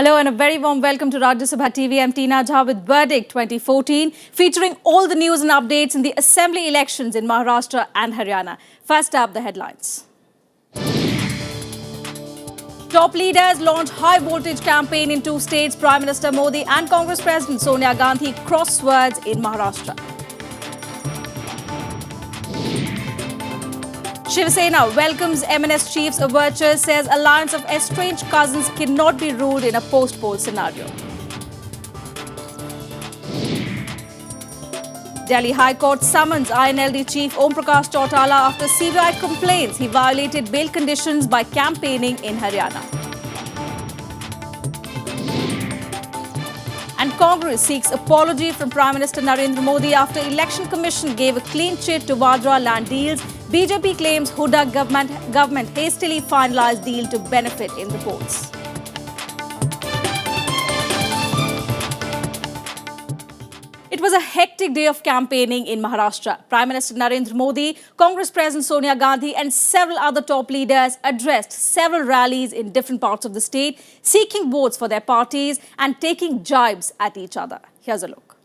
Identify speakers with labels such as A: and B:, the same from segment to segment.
A: Hello and a very warm welcome to Rajya Sabha TV. I'm Tina Jha with Verdict 2014, featuring all the news and updates in the assembly elections in Maharashtra and Haryana. First up, the headlines. Top leaders launch high voltage campaign in two states. Prime Minister Modi and Congress President Sonia Gandhi cross swords in Maharashtra. Shiv Sena welcomes MNS chief's overture, says alliance of estranged cousins cannot be ruled in a post-poll scenario. Delhi High Court summons INLD chief Om Prakash Chautala after CBI complains he violated bail conditions by campaigning in Haryana. And Congress seeks apology from Prime Minister Narendra Modi after Election Commission gave a clean chit to Vadra land deals. BJP claims Huda government hastily finalized deal to benefit in the polls. It was a hectic day of campaigning in Maharashtra. Prime Minister Narendra Modi, Congress President Sonia Gandhi and several other top leaders addressed several rallies in different parts of the state, seeking votes for their parties and taking jibes at each other. Here's a look.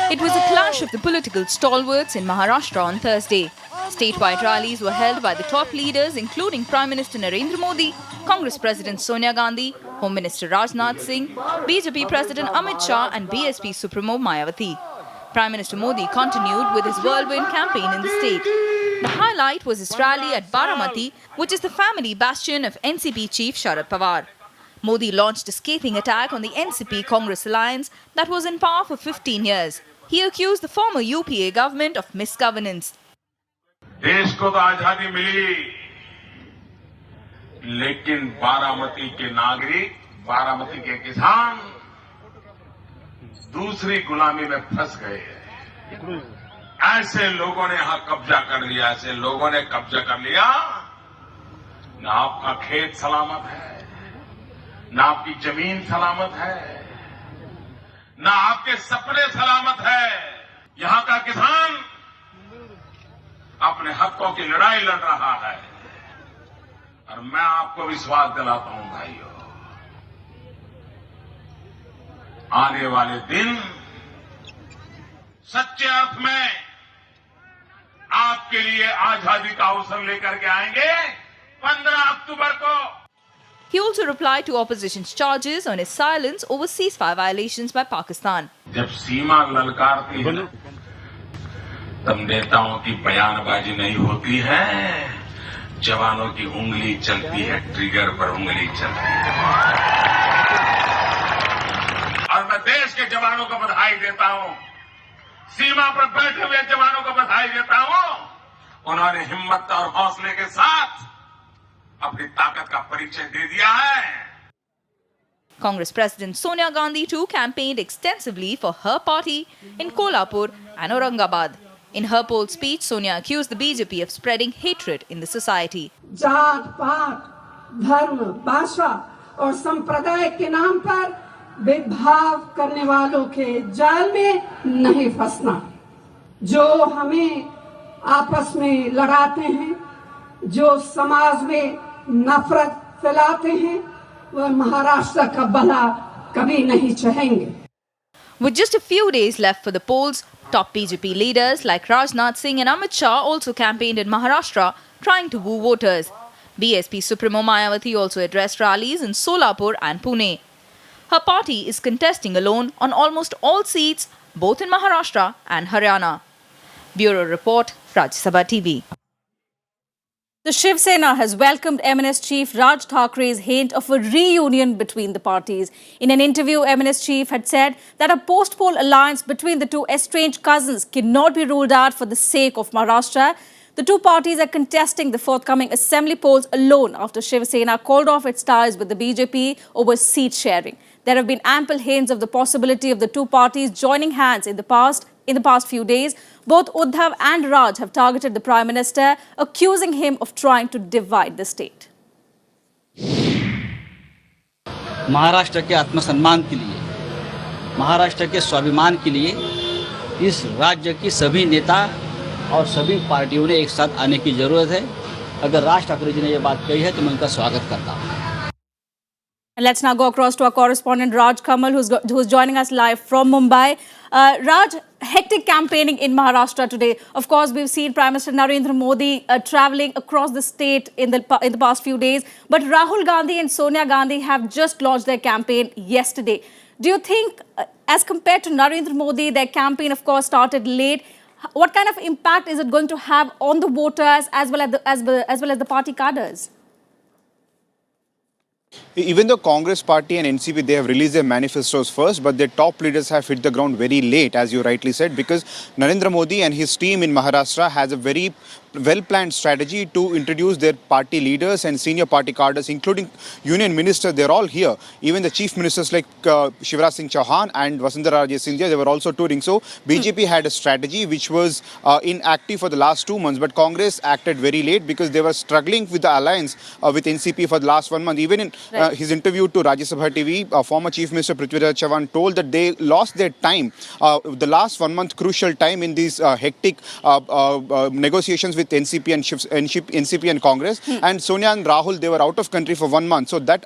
B: It was a clash of the political stalwarts in Maharashtra on Thursday. Statewide rallies were held by the top leaders including Prime Minister Narendra Modi, Congress President Sonia Gandhi, Home Minister Rajnath Singh, BJP President Amit Shah and BSP Supremo Maha-yuti. Prime Minister Modi continued with his whirlwind campaign in the state. The highlight was his rally at Baramati, which is the family bastion of NCP chief Sharad Pawar. Modi launched a scathing attack on the NCP-Congress alliance that was in power for 15 years. He accused the former UPA government of misgovernance.
C: देश को तो आजादी मिली, लेकिन बारामती के नागरिक, बारामती के किसान दूसरी गुलामी में फंस गए हैं। ऐसे लोगों ने यहां कब्जा कर लिया, ऐसे लोगों ने कब्जा कर लिया, न आपका खेत सलामत है, न आपकी जमीन सलामत है, न आपके सपने सलामत है। यहां का किसान अपने हकों की लड़ाई लड़ रहा है और मैं आपको विश्वास दिलाता हूं भाइयों, आने वाले दिन सच्चे अर्थ में आपके लिए आजादी का अवसर लेकर के आएंगे 15 अक्टूबर को।
B: He also replied to opposition's charges on his silence over ceasefire violations by Pakistan.
C: जब सीमा ललकारती है तब नेताओं की बयानबाजी नहीं होती है, जवानों की उंगली चलती है, ट्रिगर पर उंगली चलती है। और मैं देश के जवानों को बधाई देता हूं, सीमा पर बैठे हुए जवानों को बधाई देता हूं। उन्होंने हिम्मत और हौसले के साथ अपनी ताकत का परिचय दे दिया है।
B: Congress President Sonia Gandhi too campaigned extensively for her party in Kolhapur and Aurangabad. In her poll speech, Sonia accused the BJP of spreading hatred in the society.
D: जात पात, धर्म, भाषा और संप्रदाय के नाम पर भेदभाव करने वालों के जाल में नहीं फंसना। जो हमें आपस में लड़ाते हैं, जो समाज में नफरत फैलाते हैं, वह महाराष्ट्र का भला कभी नहीं चाहेंगे।
B: With just a few days left for the polls, top BJP leaders like Rajnath Singh and Amit Shah also campaigned in Maharashtra, trying to woo voters. BSP Supremo Maha-yuti also addressed rallies in Solapur and Pune. Her party is contesting alone on almost all seats, both in Maharashtra and Haryana. Bureau Report, Rajya Sabha TV.
A: The Shiv Sena has welcomed MNS chief Raj Thakre's hint of a reunion between the parties. In an interview, MNS chief had said that a post-poll alliance between the two estranged cousins cannot be ruled out for the sake of Maharashtra. The two parties are contesting the forthcoming assembly polls alone after Shiv Sena called off its ties with the BJP over seat sharing. There have been ample hints of the possibility of the two parties joining hands in the past few days. Both Uddhav and Raj have targeted the Prime Minister, accusing him of trying to divide the state.
E: Maharashtra के आत्मसम्मान के लिए, महाराष्ट्र के स्वाभिमान के लिए इस राज्य की सभी नेता और सभी पार्टियों ने एक साथ आने की ज़रूरत है। अगर राज ठाकरे जी ने ये बात कही है तो मैं उनका स्वागत करता हूँ।
A: And let's now go across to our correspondent Raj Kamal, who's joining us live from Mumbai. Raj, hectic campaigning in Maharashtra today. Of course, we've seen Prime Minister Narendra Modi traveling across the state in the past few days. But Rahul Gandhi and Sonia Gandhi have just launched their campaign yesterday. Do you think, as compared to Narendra Modi, their campaign, of course, started late? What kind of impact is it going to have on the voters as well as the party cadres?
F: Even the Congress party and NCP, they have released their manifestos first, but their top leaders have hit the ground very late, as you rightly said, because Narendra Modi and his team in Maharashtra has a very well-planned strategy to introduce their party leaders and senior party cadres, including union ministers. They're all here. Even the chief ministers like Shivraj Singh Chauhan and Vasundhara Raje Scindia, they were also touring. So BJP had a strategy which was inactive for the last 2 months, but Congress acted very late because they were struggling with the alliance with NCP for the last 1 month. Even in his interview to Rajya Sabha TV, former Chief Minister Prithviraj Chavan told that they lost their time, the last 1 month crucial time in these hectic negotiations with NCP and Congress. And Sonia and Rahul, they were out of country for 1 month. So that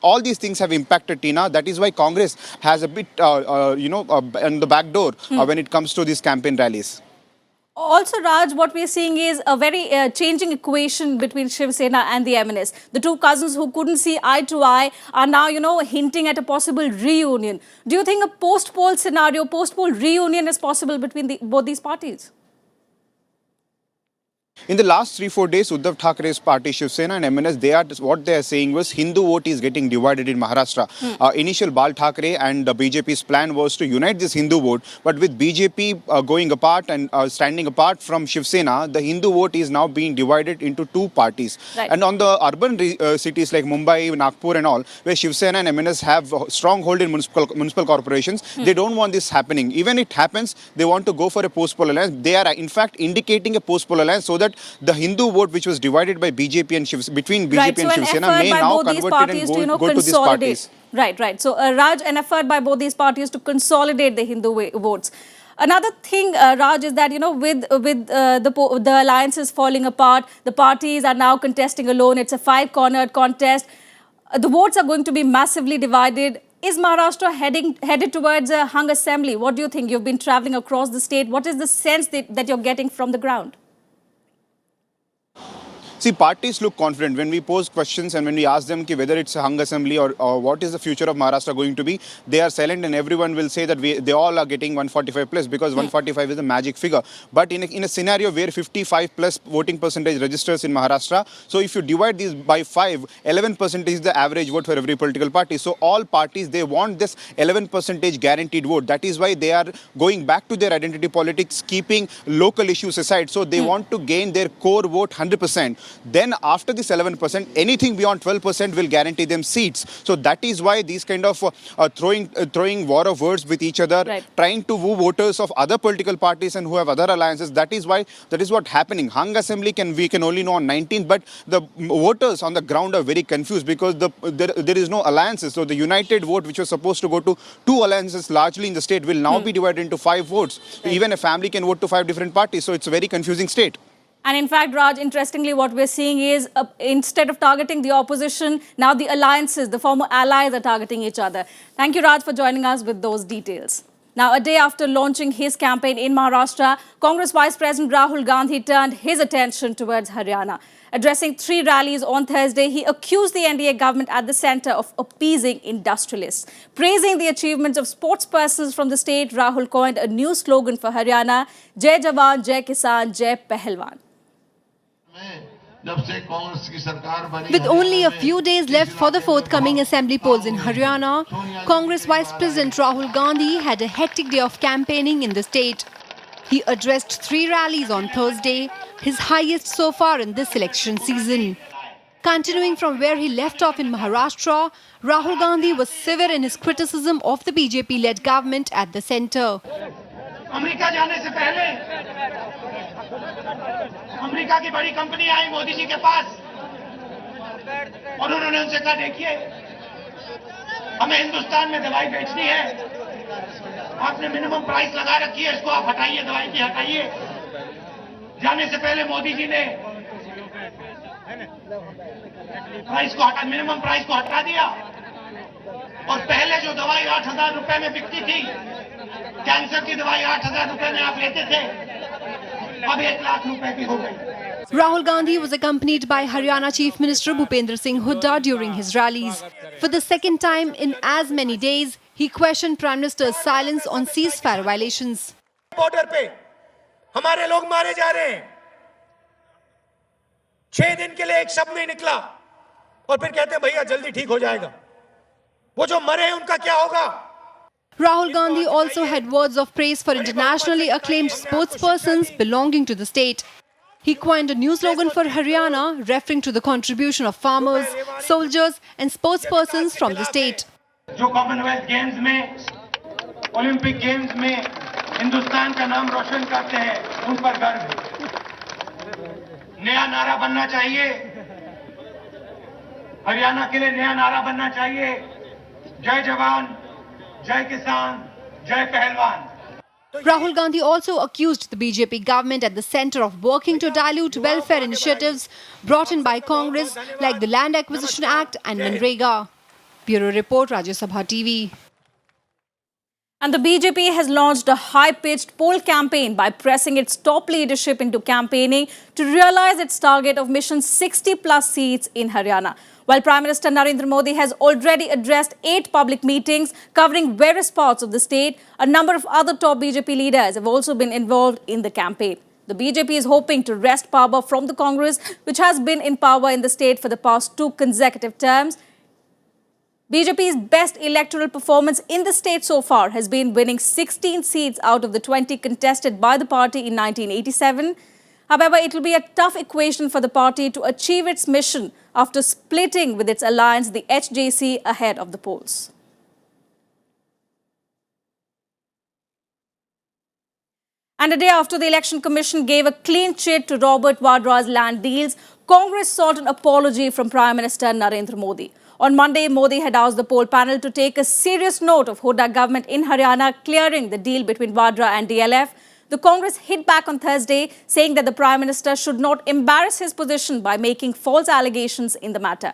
F: all these things have impacted, Tina. That is why Congress has a bit, on the back door when it comes to these campaign rallies.
A: Also, Raj, what we're seeing is a very changing equation between Shiv Sena and the MNS. The two cousins who couldn't see eye to eye are now, hinting at a possible reunion. Do you think a post-poll scenario, post-poll reunion is possible between both these parties?
F: In the last 3-4 days, Uddhav Thackeray's party, Shiv Sena and MNS, what they are saying was Hindu vote is getting divided in Maharashtra. Initial Bal Thackeray and BJP's plan was to unite this Hindu vote, but with BJP going apart and standing apart from Shiv Sena, the Hindu vote is now being divided into two parties. Right. And on the urban cities like Mumbai, Nagpur and all, where Shiv Sena and MNS have a strong hold in municipal corporations, they don't want this happening. Even if it happens, they want to go for a post-poll alliance. They are in fact indicating a post-poll alliance so that the Hindu vote, which was divided by BJP and between BJP and Shiv Sena, may now convert it and go to these parties.
A: Right. So, Raj, an effort by both these parties to consolidate the Hindu votes. Another thing, Raj, is that, with the alliances falling apart, the parties are now contesting alone. It's a five-cornered contest. The votes are going to be massively divided. Is Maharashtra headed towards a hung assembly? What do you think? You've been traveling across the state. What is the sense that you're getting from the ground?
F: See, parties look confident. When we pose questions and when we ask them whether it's a hung assembly or what is the future of Maharashtra going to be, they are silent and everyone will say that they all are getting 145 plus because 145 is a magic figure. But in a scenario where 55 plus voting percentage registers in Maharashtra, so if you divide these by 5, 11% is the average vote for every political party. So all parties, they want this 11% guaranteed vote. That is why they are going back to their identity politics, keeping local issues aside. So they want to gain their core vote 100%. Then after this 11%, anything beyond 12% will guarantee them seats. So that is why these kind of throwing war of words with each other, trying to woo voters of other political parties and who have other alliances. That is what happening. Hung assembly we can only know on 19th, but the voters on the ground are very confused because there is no alliances. So the united vote, which was supposed to go to 2 alliances largely in the state, will now be divided into 5 votes. Even a family can vote to 5 different parties. So it's a very confusing state.
A: And in fact, Raj, interestingly, what we're seeing is instead of targeting the opposition, now the alliances, the former allies are targeting each other. Thank you, Raj, for joining us with those details. Now, a day after launching his campaign in Maharashtra, Congress Vice President Rahul Gandhi turned his attention towards Haryana. Addressing 3 rallies on Thursday, he accused the NDA government at the centre of appeasing industrialists. Praising the achievements of sportspersons from the state, Rahul coined a new slogan for Haryana, Jai Jawan, Jai Kisan, Jai Pahalwan.
G: With only a few days left for the forthcoming assembly polls in Haryana, Congress Vice President Rahul Gandhi had a hectic day of campaigning in the state. He addressed 3 rallies on Thursday, his highest so far in this election season. Continuing from where he left off in Maharashtra, Rahul Gandhi was severe in his criticism of the BJP-led government at the centre.
H: America की बड़ी company आई मोदी जी के पास और उन्होंने उनसे कहा देखिए हमें हिंदुस्तान में दवाई बेचनी है आपने मिनिमम प्राइस लगा रखी है इसको आप हटाइए दवाई की हटाइए जाने से पहले मोदी जी ने प्राइस को हटा, मिनिमम प्राइस को हटा दिया। और पहले जो दवाई 8,000 रुपए में बिकती थी, कैंसर की दवाई 8,000 रुपए में आप लेते थे, अब 1 लाख रुपए की हो गई।
G: Rahul Gandhi was accompanied by Haryana Chief Minister Bhupendra Singh Hooda during his rallies. For the second time in as many days, he questioned Prime Minister's silence on ceasefire violations.
H: Border पे हमारे लोग मारे जा रहे हैं। 6 दिन के लिए एक शब्द नहीं निकला और फिर कहते हैं भैया जल्दी ठीक हो जाएगा। वो जो मरे हैं उनका क्या होगा?
G: Rahul Gandhi also had words of praise for internationally acclaimed sportspersons belonging to the state. He coined a new slogan for Haryana, referring to the contribution of farmers, soldiers and sportspersons from the state.
H: जो Commonwealth games में, Olympic games में हिंदुस्तान का नाम रोशन करते हैं, उन पर गर्व है। नया नारा बनना चाहिए, हरियाणा के लिए नया नारा बनना चाहिए, जय जवान, जय किसान, जय पहलवान।
G: Rahul Gandhi also accused the BJP government at the centre of working to dilute welfare initiatives brought in by Congress like the Land Acquisition Act and Manrega. Bureau Report, Rajya Sabha TV.
A: And the BJP has launched a high-pitched poll campaign by pressing its top leadership into campaigning to realise its target of mission 60-plus seats in Haryana. While Prime Minister Narendra Modi has already addressed 8 public meetings covering various parts of the state, a number of other top BJP leaders have also been involved in the campaign. The BJP is hoping to wrest power from the Congress, which has been in power in the state for the past 2 consecutive terms. BJP's best electoral performance in the state so far has been winning 16 seats out of the 20 contested by the party in 1987. However, it will be a tough equation for the party to achieve its mission after splitting with its alliance, the HJC, ahead of the polls. And a day after the Election Commission gave a clean chit to Robert Vadra's land deals, Congress sought an apology from Prime Minister Narendra Modi. On Monday, Modi had asked the poll panel to take a serious note of Hooda government in Haryana clearing the deal between Vadra and DLF. The Congress hit back on Thursday, saying that the Prime Minister should not embarrass his position by making false allegations in the matter.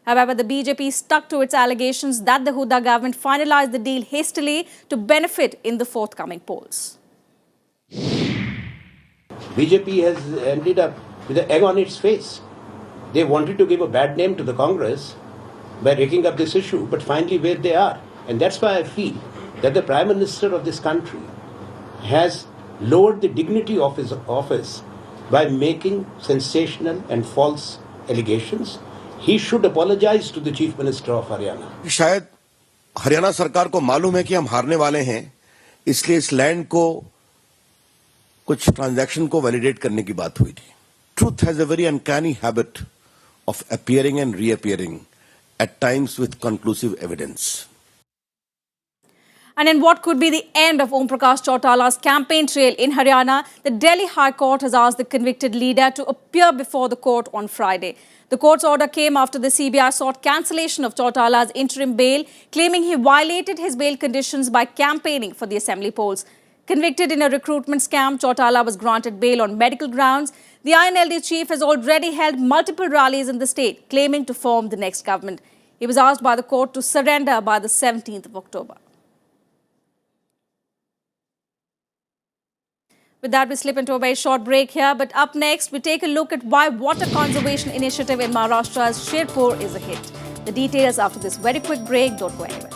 A: However, the BJP stuck to its allegations that the Hooda government finalized the deal hastily to benefit in the forthcoming polls.
I: BJP has ended up with an egg on its face. They wanted to give a bad name to the Congress by raking up this issue, but finally where they are. And that's why I feel that the Prime Minister of this country has lowered the dignity of his office by making sensational and false allegations. He should apologize to the Chief Minister of Haryana.
J: शायद हरियाणा सरकार को मालूम है कि हम हारने वाले हैं, इसलिए इस लैंड को कुछ ट्रांजैक्शन को वैलिडेट करने की बात हुई थी. Truth has a very uncanny habit of appearing and reappearing, at times with conclusive evidence.
A: And in what could be the end of Om Prakash Chautala's campaign trail in Haryana, the Delhi High Court has asked the convicted leader to appear before the court on Friday. The court's order came after the CBI sought cancellation of Chautala's interim bail, claiming he violated his bail conditions by campaigning for the assembly polls. Convicted in a recruitment scam, Chautala was granted bail on medical grounds. The INLD chief has already held multiple rallies in the state, claiming to form the next government. He was asked by the court to surrender by the 17th of October. With that, we slip into a very short break here. But up next, we take a look at why water conservation initiative in Maharashtra's Shirpur is a hit. The details after this very quick break. Don't go anywhere.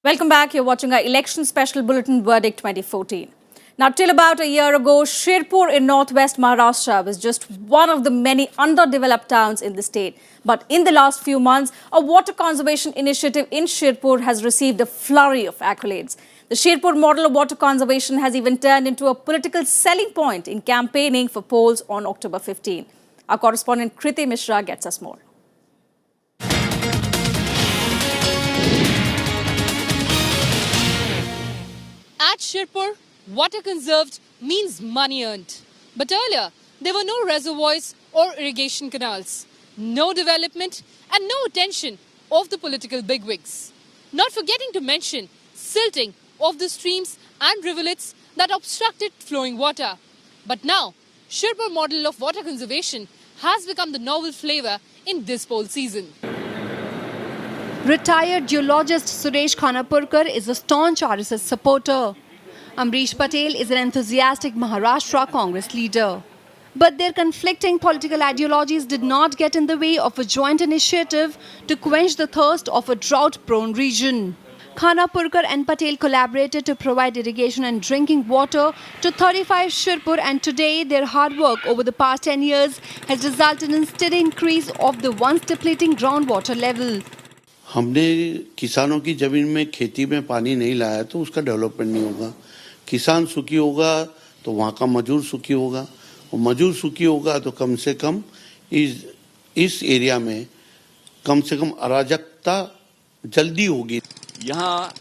A: Welcome back. You're watching our election special bulletin Verdict 2014. Now, till about a year ago, Shirpur in northwest Maharashtra was just one of the many underdeveloped towns in the state. But in the last few months, a water conservation initiative in Shirpur has received a flurry of accolades. The Shirpur model of water conservation has even turned into a political selling point in campaigning for polls on October 15. Our correspondent Kriti Mishra gets us more.
K: At Shirpur, water conserved means money earned. But earlier, there were no reservoirs or irrigation canals, no development and no attention of the political bigwigs. Not forgetting to mention silting of the streams and rivulets that obstructed flowing water. But now, Shirpur model of water conservation has become the novel flavor in this poll season.
G: Retired geologist Suresh Khanapurkar is a staunch RSS supporter. Amrish Patel is an enthusiastic Maharashtra Congress leader. But their conflicting political ideologies did not get in the way of a joint initiative to quench the thirst of a drought-prone region. Khanapurkar and Patel collaborated to provide irrigation and drinking water to 35 Shirpur, and today their hard work over the past 10 years has resulted in steady increase of the once depleting groundwater level.
L: हमने किसानों की जमीन में खेती में पानी नहीं लाया तो उसका डेवलपमेंट नहीं होगा। किसान सुखी होगा तो वहाँ का मजदूर सुखी होगा, और मजदूर सुखी होगा तो कम से कम इस एरिया में कम से कम अराजकता जल्दी होगी।
M: यहाँ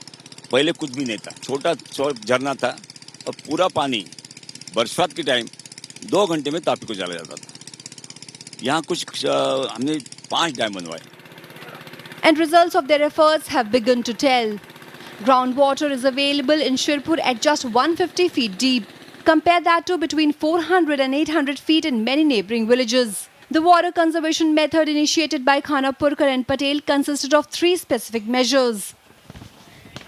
M: पहले कुछ भी नहीं था, छोटा झरना था और पूरा पानी बरसात के टाइम 2 घंटे में तापी को चला जाता था। यहाँ कुछ हमने 5 डैम बनवाए।
G: And results of their efforts have begun to tell. Groundwater is available in Shirpur at just 150 feet deep. Compare that to between 400 and 800 feet in many neighboring villages. The water conservation method initiated by Khanapurkar and Patel consisted of 3 specific measures.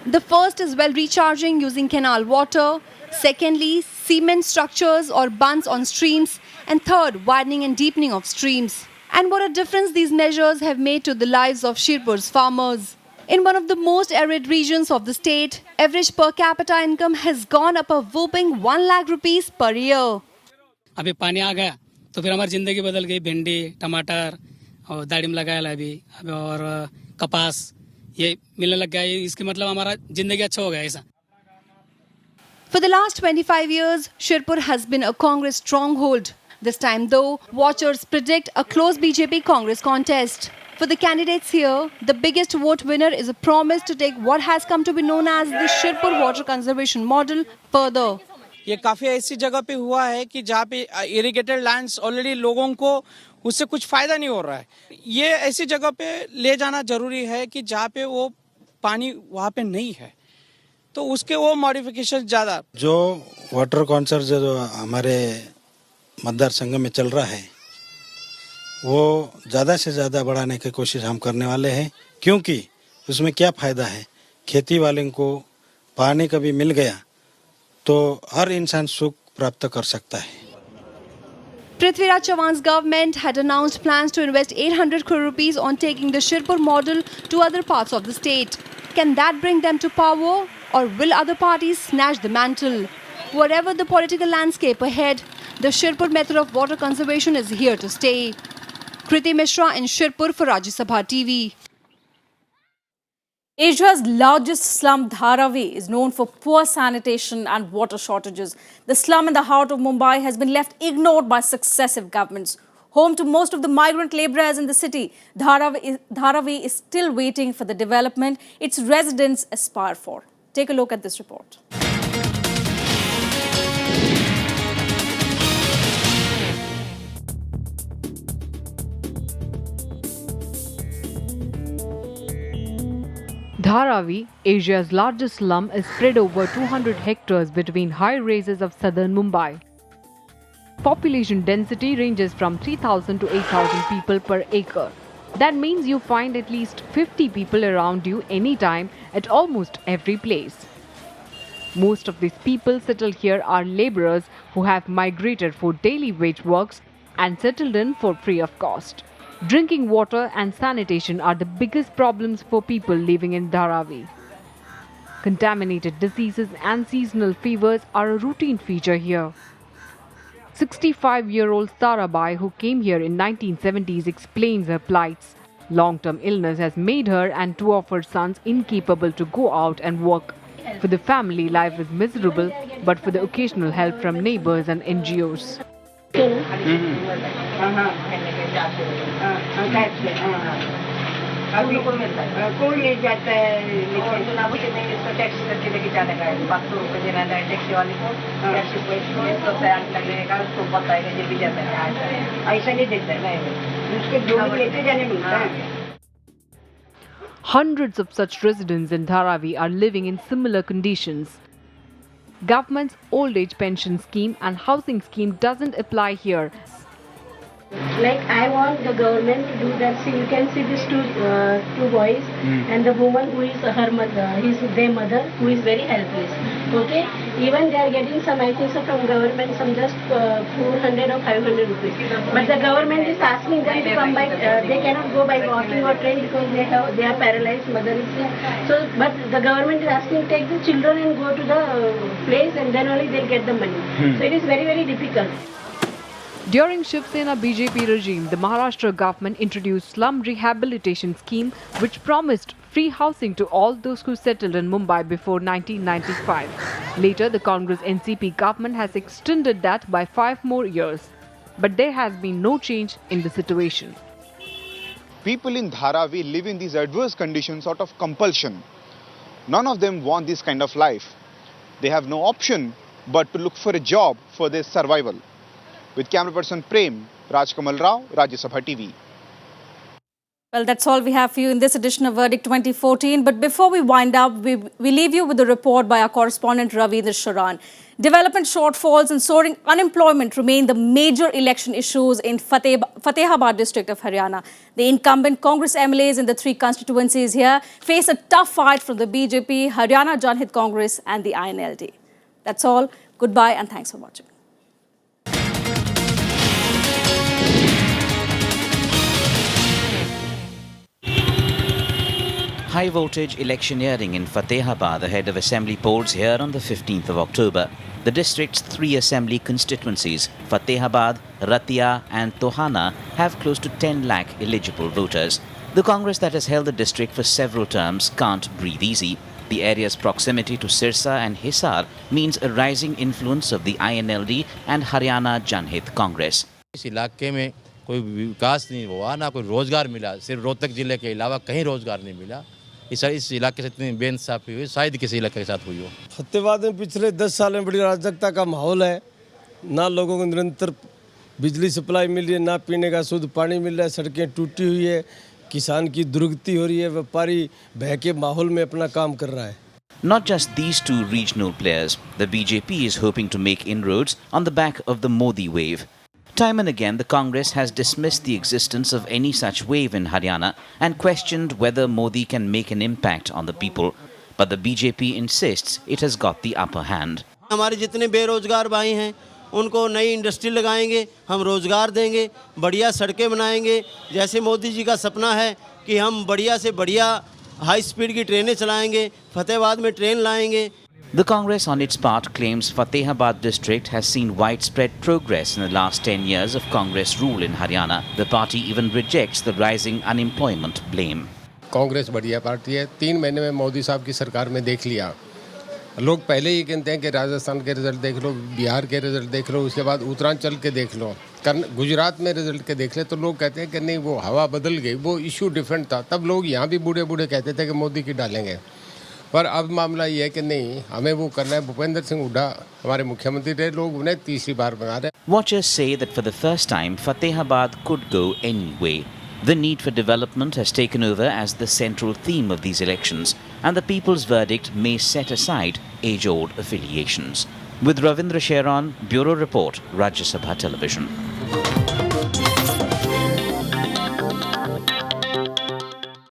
G: The first is well recharging using canal water. Secondly, cement structures or bunds on streams. And third, widening and deepening of streams. And what a difference these measures have made to the lives of Shirpur's farmers. In one of the most arid regions of the state, average per capita income has gone up a whopping 1 lakh rupees per year.
N: अभी पानी आ गया तो फिर हमारी जिंदगी बदल गई। भिंडी, टमाटर और दाड़िम लगाया अभी और कपास ये मिलने लग गया। इसके मतलब हमारा जिंदगी अच्छा हो गया ऐसा।
G: For the last 25 years, Shirpur has been a Congress stronghold. This time, though, watchers predict a close BJP-Congress contest. For the candidates here, the biggest vote winner is a promise to take what has come to be known as the Shirpur water conservation model further.
O: ये काफ़ी ऐसी जगह पे हुआ है कि जहाँ पे इरिगेटेड लैंड्स ऑलरेडी लोगों को उससे कुछ फ़ायदा नहीं हो रहा है। ये ऐसी जगह पे ले जाना ज़रूरी है कि जहाँ पे वो पानी वहाँ पे नहीं है, तो उसके वो मॉडिफिकेशन ज़्यादा।
P: जो वाटर कॉन्सर्व जो हमारे मतदार संघ में चल रहा है वो ज़्यादा से ज़्यादा बढ़ाने की कोशिश हम करने वाले हैं, क्योंकि उसमें क्या फ़ायदा है। खेती वाले को पानी कभी मिल गया तो हर इंसान सुख प्राप्त कर सकता है।
G: Prithviraj Chavan's government had announced plans to invest 800 crore rupees on taking the Shirpur model to other parts of the state. Can that bring them to power, or will other parties snatch the mantle? Whatever the political landscape ahead, the Shirpur method of water conservation is here to stay. Kriti Mishra in Shirpur for Rajya Sabha TV.
A: Asia's largest slum, Dharavi, is known for poor sanitation and water shortages. The slum in the heart of Mumbai has been left ignored by successive governments. Home to most of the migrant labourers in the city, Dharavi is still waiting for the development its residents aspire for. Take a look at this report.
Q: Dharavi, Asia's largest slum, is spread over 200 hectares between high rises of southern Mumbai. Population density ranges from 3,000 to 8,000 people per acre. That means you find at least 50 people around you anytime at almost every place. Most of these people settled here are labourers who have migrated for daily wage works and settled in for free of cost. Drinking water and sanitation are the biggest problems for people living in Dharavi. Contaminated diseases and seasonal fevers are a routine feature here. 65-year-old Tarabai, who came here in 1970s, explains her plights. Long-term illness has made her and 2 of her sons incapable to go out and work. For the family, life is miserable, but for the occasional help from neighbours and NGOs. Hundreds of such residents in Dharavi are living in similar conditions. Government's old age pension scheme and housing scheme doesn't apply here.
R: Like I want the government to do that. See, you can see these two boys and the woman who is her mother, their mother, who is very helpless. Okay, even they are getting some, I think so, from government, some just 400 or 500 rupees. But the government is asking them to come by. They cannot go by walking or train because they are paralyzed. Mother is there. So, but the government is asking take the children and go to the place, and then only they'll get the money. So it is very, very difficult.
Q: During Shiv Sena BJP regime, the Maharashtra government introduced slum rehabilitation scheme which promised free housing to all those who settled in Mumbai before 1995. Later, the Congress NCP government has extended that by 5 more years. But there has been no change in the situation.
F: People in Dharavi live in these adverse conditions out of compulsion. None of them want this kind of life. They have no option but to look for a job for their survival. With camera person Prem, Rajkamal Rao, Rajya Sabha TV.
A: Well, that's all we have for you in this edition of Verdict 2014. But before we wind up, we leave you with a report by our correspondent Ravindra Sharan. Development shortfalls and soaring unemployment remain the major election issues in Fatehabad district of Haryana. The incumbent Congress MLAs in the 3 constituencies here face a tough fight from the BJP, Haryana Janhit Congress and the INLD. That's all. Goodbye and thanks for watching.
S: High voltage electioneering in Fatehabad ahead of assembly polls here on the 15th of October. The district's 3 assembly constituencies, Fatehabad, Rajya and Tohana, have close to 10 lakh eligible voters. The Congress that has held the district for several terms can't breathe easy. The area's proximity to Sirsa and Hisar means a rising influence of the INLD and Haryana Janhit Congress.
T: इस इलाके में कोई विकास नहीं हुआ, ना कोई रोजगार मिला, सिर्फ रोहतक जिले के अलावा कहीं रोजगार नहीं मिला। इस इलाके से इतनी बेइंसाफी हुई, शायद किसी इलाके के साथ हुई हो।
U: फतेहाबाद में पिछले 10 साल में बड़ी अराजकता का माहौल है। ना लोगों को निरंतर बिजली सप्लाई मिल रही है, ना पीने का शुद्ध पानी मिल रहा है, सड़कें टूटी हुई है, किसान की दुर्गति हो रही है, व्यापारी भय के माहौल में अपना काम कर रहा है।
S: Not just these 2 regional players, the BJP is hoping to make inroads on the back of the Modi wave. Time and again, the Congress has dismissed the existence of any such wave in Haryana and questioned whether Modi can make an impact on the people. But the BJP insists it has got the upper hand.
V: हमारे जितने बेरोजगार भाई हैं, उनको नई industry लगाएंगे, हम रोजगार देंगे, बढ़िया सड़कें बनाएंगे, जैसे मोदी जी का सपना है कि हम बढ़िया से बढ़िया हाई स्पीड की ट्रेनें चलाएंगे, फतेहाबाद में ट्रेन लाएंगे.
S: The Congress on its part claims Fatehabad district has seen widespread progress in the last 10 years of Congress rule in Haryana. The party even rejects the rising unemployment blame.
W: Congress बढ़िया party है, 3 महीने में मोदी साहब की सरकार में देख लिया. लोग पहले ही कहते हैं कि राजस्थान के रिजल्ट देख लो, बिहार के रिजल्ट देख लो, उसके बाद उत्तरांचल के देख लो, गुजरात में रिजल्ट के देख ले, तो लोग कहते हैं कि नहीं वो हवा बदल गई, वो इशू डिफरेंट था. तब लोग यहाँ भी बूढ़े बूढ़े कहते थे कि मोदी की डालेंगे. पर अब मामला ये है कि नहीं, हमें वो करना है. भूपेंद्र सिंह हुड्डा हमारे मुख्यमंत्री रहे, लोग उन्हें तीसरी बार बना रहे.
S: Watchers say that for the first time, Fatehabad could go any way. The need for development has taken over as the central theme of these elections, and the people's verdict may set aside age-old affiliations. With Ravindra Sharan, Bureau Report, Rajya Sabha Television.